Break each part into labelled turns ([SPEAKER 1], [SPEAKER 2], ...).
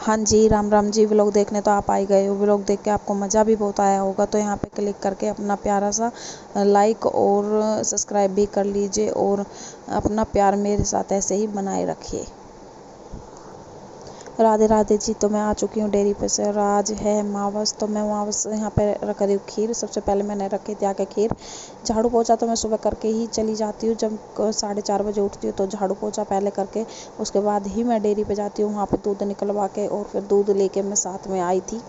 [SPEAKER 1] हाँ जी, राम राम जी। व्लॉग देखने तो आप आ ही गए हो। व्लॉग देख के आपको मज़ा भी बहुत आया होगा, तो यहाँ पे क्लिक करके अपना प्यारा सा लाइक और सब्सक्राइब भी कर लीजिए और अपना प्यार मेरे साथ ऐसे ही बनाए रखिए। राधे राधे जी। तो मैं आ चुकी हूँ डेयरी पे से और आज है मावस। तो मैं मावस यहाँ पे रख रही हूँ खीर। सबसे पहले मैंने रखी थी आके खीर। झाड़ू पोछा तो मैं सुबह करके ही चली जाती हूँ। जब 4:30 बजे उठती हूँ तो झाड़ू पोछा पहले करके उसके बाद ही मैं डेयरी पे जाती हूँ। वहाँ पे दूध निकलवा के और फिर दूध लेके मैं साथ में आई थी।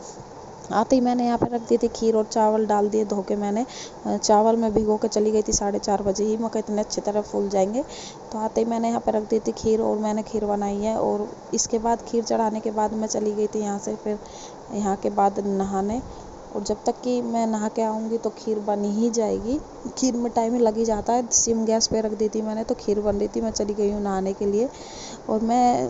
[SPEAKER 1] आते ही मैंने यहाँ पे रख दी थी खीर और चावल डाल दिए धो के। मैंने चावल में भिगो के चली गई थी 4:30 बजे ही। मक्का इतने अच्छी तरह फूल जाएंगे। तो आते ही मैंने यहाँ पे रख दी थी खीर और मैंने खीर बनाई है। और इसके बाद खीर चढ़ाने के बाद मैं चली गई थी यहाँ से, फिर यहाँ के बाद नहाने। और जब तक कि मैं नहा के आऊँगी तो खीर बनी ही जाएगी। खीर में टाइम ही लग ही जाता है। सिम गैस पे रख दी थी मैंने, तो खीर बन रही थी। मैं चली गई हूँ नहाने के लिए और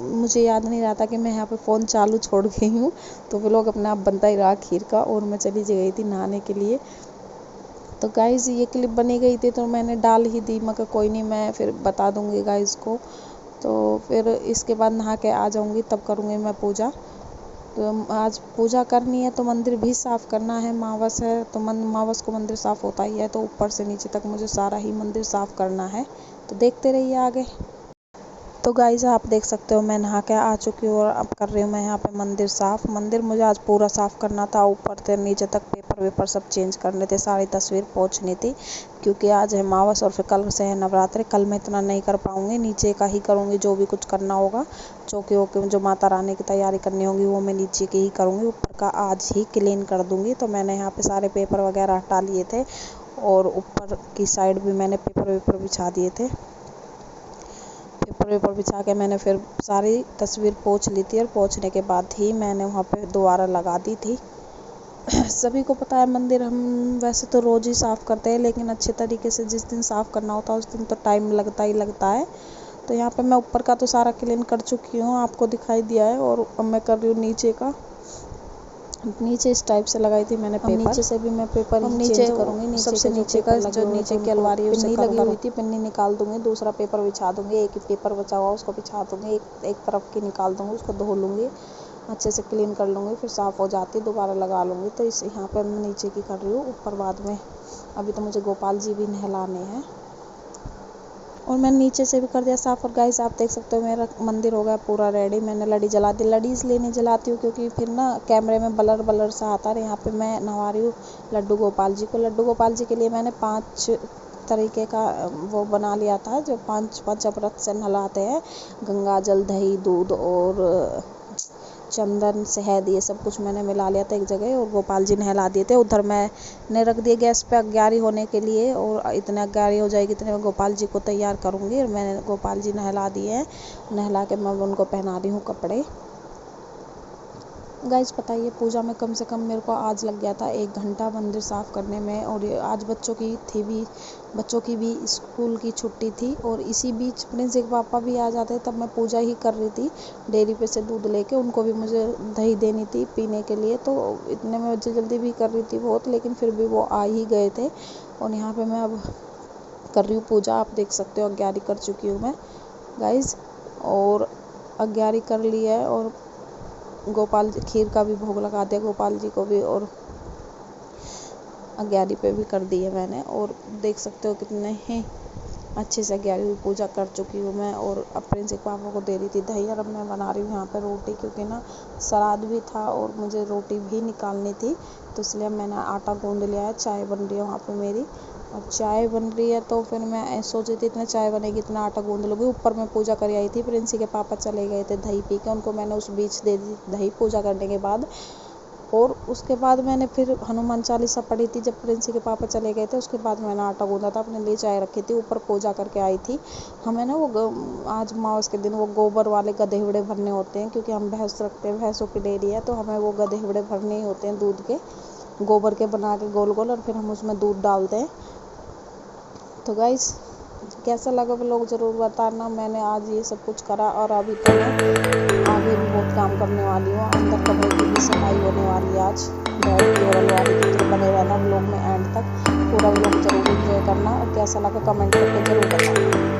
[SPEAKER 1] मुझे याद नहीं रहा था कि मैं यहाँ पे फ़ोन चालू छोड़ गई हूँ। तो वो लोग अपने आप बनता ही रहा खीर का और मैं चली गई थी नहाने के लिए। तो गाइज़ ये क्लिप बनी गई थी तो मैंने डाल ही दी। मगर कोई नहीं, मैं फिर बता दूँगी गाइज़ को। तो फिर इसके बाद नहा के आ जाऊँगी, तब करूँगी मैं पूजा। तो आज पूजा करनी है तो मंदिर भी साफ़ करना है। मावस है तो मावस को मंदिर साफ़ होता ही है, तो ऊपर से नीचे तक मुझे सारा ही मंदिर साफ़ करना है। तो देखते रहिए आगे। तो गाइज़ आप देख सकते हो मैं नहा के आ चुकी हूँ और अब कर रही हूँ मैं यहाँ पे मंदिर साफ़। मंदिर मुझे आज पूरा साफ़ करना था, ऊपर से नीचे तक पेपर वेपर सब चेंज करने थे, सारी तस्वीर पोंछनी थी क्योंकि आज है मावस और फिर कल से है नवरात्रि। कल मैं इतना नहीं कर पाऊँगी, नीचे का ही करूँगी जो भी कुछ करना होगा। चौकी वोकी जो माता रानी की तैयारी करनी होगी वो मैं नीचे की ही करूँगी, ऊपर का आज ही क्लीन कर दूँगी। तो मैंने यहाँ पर सारे पेपर वगैरह हटा लिए थे और ऊपर की साइड भी मैंने पेपर वेपर बिछा दिए थे। पेपर वेपर बिछा के मैंने फिर सारी तस्वीर पोंछ ली थी और पोंछने के बाद ही मैंने वहाँ पे दोबारा लगा दी थी। सभी को पता है मंदिर हम वैसे तो रोज़ ही साफ़ करते हैं, लेकिन अच्छे तरीके से जिस दिन साफ़ करना होता है उस दिन तो टाइम लगता ही लगता है। तो यहाँ पे मैं ऊपर का तो सारा क्लीन कर चुकी हूँ, आपको दिखाई दिया है। और अब मैं कर रही हूँ नीचे का। नीचे इस टाइप से लगाई थी मैंने पेपर। नीचे से भी मैं पेपर ही चेंज करूँगी। नीचे सबसे नीचे का जो नीचे की अलमारी है पिन्नी लगी हुई थी, पिन्नी निकाल दूँगी, दूसरा पेपर बिछा दूँगी। एक ही पेपर बचा हुआ उसको बिछा दूँगी, एक तरफ की निकाल दूँगी, उसको धो लूँगी, अच्छे से क्लीन कर लूँगी, फिर साफ़ हो जाती दोबारा लगा लूँगी। तो इस यहाँ पर मैं नीचे की कर रही हूँ, ऊपर बाद में। अभी तो मुझे गोपाल जी भी नहलाने हैं और मैंने नीचे से भी कर दिया साफ़। और गाइस आप देख सकते हो मेरा मंदिर हो गया पूरा रेडी। मैंने लड़ी जला दी। लड़ी इसलिए नहीं जलाती हूँ क्योंकि फिर ना कैमरे में ब्लर सा आता है। यहाँ पे मैं नहवा रही हूँ लड्डू गोपाल जी को। लड्डू गोपाल जी के लिए मैंने 5 तरीके का वो बना लिया था, जो 5 पंचामृत से नहलाते हैं। गंगा जल, दही, दूध और चंदन, शहद, ये सब कुछ मैंने मिला लिया था एक जगह और गोपाल जी नहला दिए थे। उधर मैंने रख दिए गैस पे अग्यारी होने के लिए और इतने अग्यारी हो जाएगी इतने में गोपाल जी को तैयार करूँगी। और मैंने गोपाल जी नहला दिए हैं। नहला के मैं उनको पहना रही हूँ कपड़े। गाइस बताइए पूजा में कम से कम मेरे को आज लग गया था 1 घंटा मंदिर साफ़ करने में। और आज बच्चों की भी स्कूल की छुट्टी थी और इसी बीच प्रिंस के पापा भी आ जाते, तब मैं पूजा ही कर रही थी डेयरी पे से दूध लेके। उनको भी मुझे दही देनी थी पीने के लिए, तो इतने में जल्दी भी कर रही थी बहुत, लेकिन फिर भी वो आ ही गए थे। और यहाँ पे मैं अब कर रही हूँ पूजा। आप देख सकते हो अग्यारी कर चुकी हूँ मैं गाइस, और अग्यारी कर ली है और गोपाल जी खीर का भी भोग लगा दिया गोपाल जी को भी और अग्यारी पे भी कर दी है मैंने। और देख सकते हो कितने ही अच्छे से अग्यारी हुई पूजा कर चुकी हूँ मैं। और अब प्रिंस के पापा को दे रही थी दही और अब मैं बना रही हूँ यहाँ पे रोटी, क्योंकि ना श्राद्ध भी था और मुझे रोटी भी निकालनी थी, तो इसलिए मैंने आटा गूँध लिया है। चाय बन रही है वहाँ पे मेरी, और चाय बन रही है तो फिर मैं सोची थी इतना चाय बनेगी इतना आटा गूँध लूँगी। ऊपर मैं पूजा कर आई थी, प्रिंसी के पापा चले गए थे दही पी के, उनको मैंने उस बीच दे दी दही पूजा करने के बाद। और उसके बाद मैंने फिर हनुमान चालीसा पढ़ी थी जब प्रिंसी के पापा चले गए थे। उसके बाद मैंने आटा गूँधा था, अपने लिए चाय रखी थी, ऊपर पूजा करके आई थी। हमें ना आज मावस के दिन वो गोबर वाले गधे वड़े भरने होते हैं, क्योंकि हम भैंस रखते हैं, भैंसों की डेयरी है, तो हमें वो गधे वड़े भरने ही होते हैं दूध के, गोबर के बना के गोल गोल, और फिर हम उसमें दूध डालते हैं। तो गाइस कैसा लगा वो लोग ज़रूर बताना। मैंने आज ये सब कुछ करा और अभी तो मैं आगे भी बहुत काम करने वाली हूँ। अंदर कमरे की भी सफाई होने वाली है आज। केवल वाली तो बने रहना व्लॉग में एंड तक, पूरा व्लॉग जरूर एंजॉय करना और कैसा लगा कमेंट करके जरूर बताना।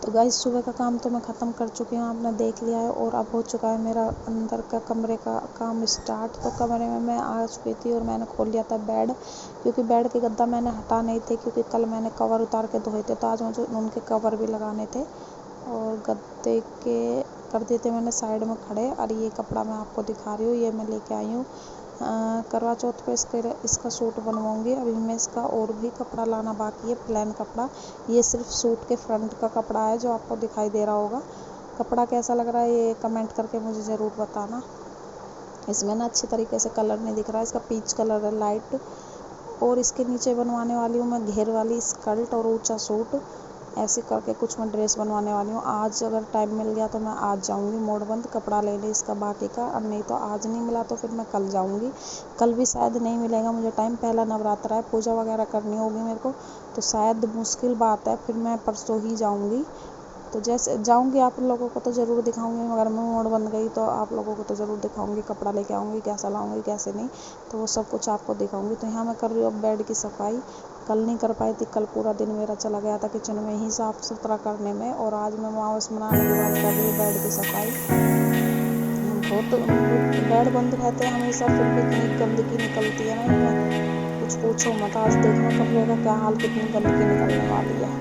[SPEAKER 1] तो गाइस सुबह का काम तो मैं ख़त्म कर चुकी हूँ, आपने देख लिया है। और अब हो चुका है मेरा अंदर का कमरे का काम स्टार्ट। तो कमरे में मैं आ चुकी थी और मैंने खोल लिया था बेड, क्योंकि बेड के गद्दा मैंने हटा नहीं थे, क्योंकि कल मैंने कवर उतार के धोए थे, तो आज मुझे उनके कवर भी लगाने थे। और गद्दे के कर दिए थे मैंने साइड में खड़े। और ये कपड़ा मैं आपको दिखा रही हूँ, ये मैं लेके आई हूँ करवा चौथ पे इसका सूट बनवाऊंगी। अभी मैं इसका और भी कपड़ा लाना बाकी है, प्लेन कपड़ा। ये सिर्फ सूट के फ्रंट का कपड़ा है जो आपको दिखाई दे रहा होगा। कपड़ा कैसा लग रहा है ये कमेंट करके मुझे ज़रूर बताना। इसमें ना अच्छी तरीके से कलर नहीं दिख रहा है, इसका पीच कलर है लाइट। और इसके नीचे बनवाने वाली हूँ मैं घेर वाली स्कर्ट और ऊंचा सूट, ऐसे करके कुछ मैं ड्रेस बनवाने वाली हूँ। आज अगर टाइम मिल गया तो मैं आज जाऊँगी मोड़बंद कपड़ा लेने इसका बाकी का, और नहीं तो आज नहीं मिला तो फिर मैं कल जाऊँगी। कल भी शायद नहीं मिलेगा मुझे टाइम, पहला नवरात्रा है, पूजा वगैरह करनी होगी मेरे को, तो शायद मुश्किल बात है, फिर मैं परसों ही जाऊँगी। तो जैसे जाऊँगी आप लोगों को तो ज़रूर दिखाऊँगी, मगर मैं मोड़ बन गई तो आप लोगों को तो ज़रूर दिखाऊँगी, कपड़ा लेके आऊँगी, कैसा लाऊँगी कैसे नहीं, तो वो सब कुछ आपको दिखाऊँगी। तो यहाँ मैं कर रही हूँ अब बेड की सफाई। कल नहीं कर पाई थी, कल पूरा दिन मेरा चला गया था किचन में ही साफ़ सुथरा करने में, और आज मैं मावस बनाने के बाद कर रही हूँ बेड की सफाई। बहुत बेड बंद रहते हैं हमेशा, फिर भी इतनी गंदगी निकलती है ना इनमें, कुछ पूछो मत। आज देखना कमरे का क्या हाल, कितनी गंदगी निकलने वाली है।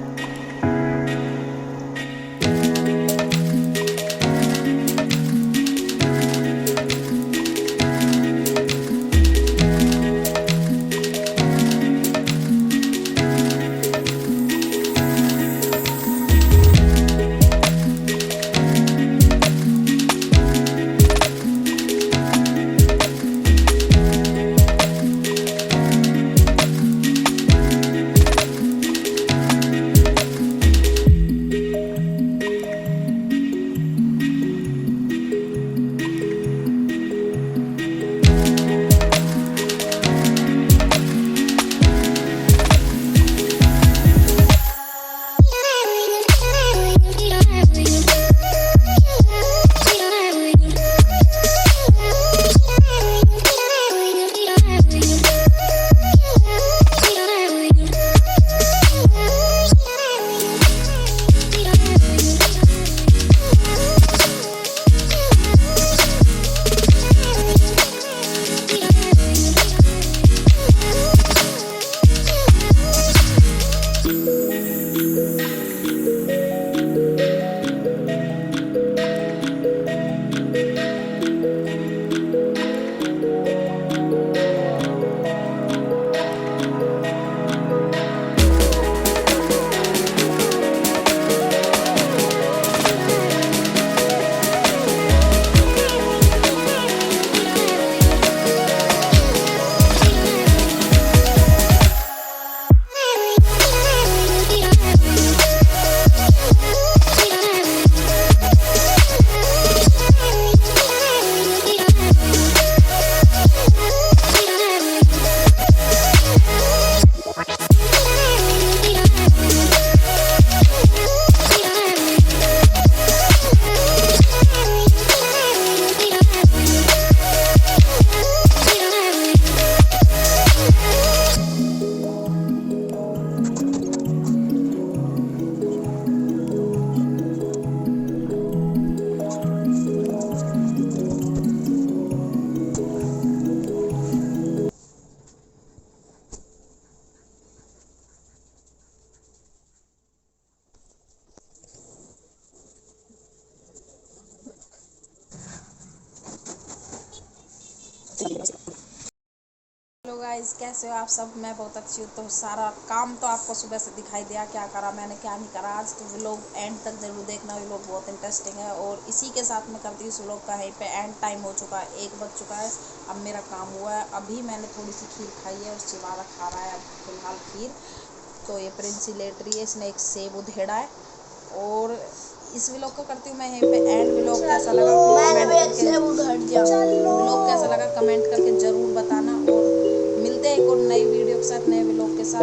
[SPEAKER 1] हेलो गाइस, कैसे हो आप सब? मैं बहुत अच्छी हूँ। तो सारा काम तो आपको सुबह से दिखाई दिया, क्या करा मैंने क्या नहीं करा आज। तो व्लॉग एंड तक जरूर देखना, व्लॉग बहुत इंटरेस्टिंग है। और इसी के साथ मैं करती हूँ इस व्लॉग का यहीं पे एंड। टाइम हो चुका है, 1 बज चुका है, अब मेरा काम हुआ है। अभी मैंने थोड़ी सी खीर खाई है और शिवाला खा रहा है अब फिलहाल खीर। तो ये प्रिंसी लेट रही है, इसने एक सेब उधेड़ा है। और इस व्लॉग को करती हूँ मैं यहीं पे एंड। व्लॉग कैसा लगा कमेंट करके ज़रूर बताना। और मिलते हैं एक और नई वीडियो के साथ, नए व्लॉग के साथ।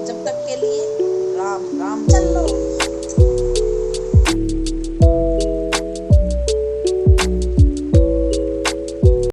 [SPEAKER 1] जब तक के लिए राम राम। चलो।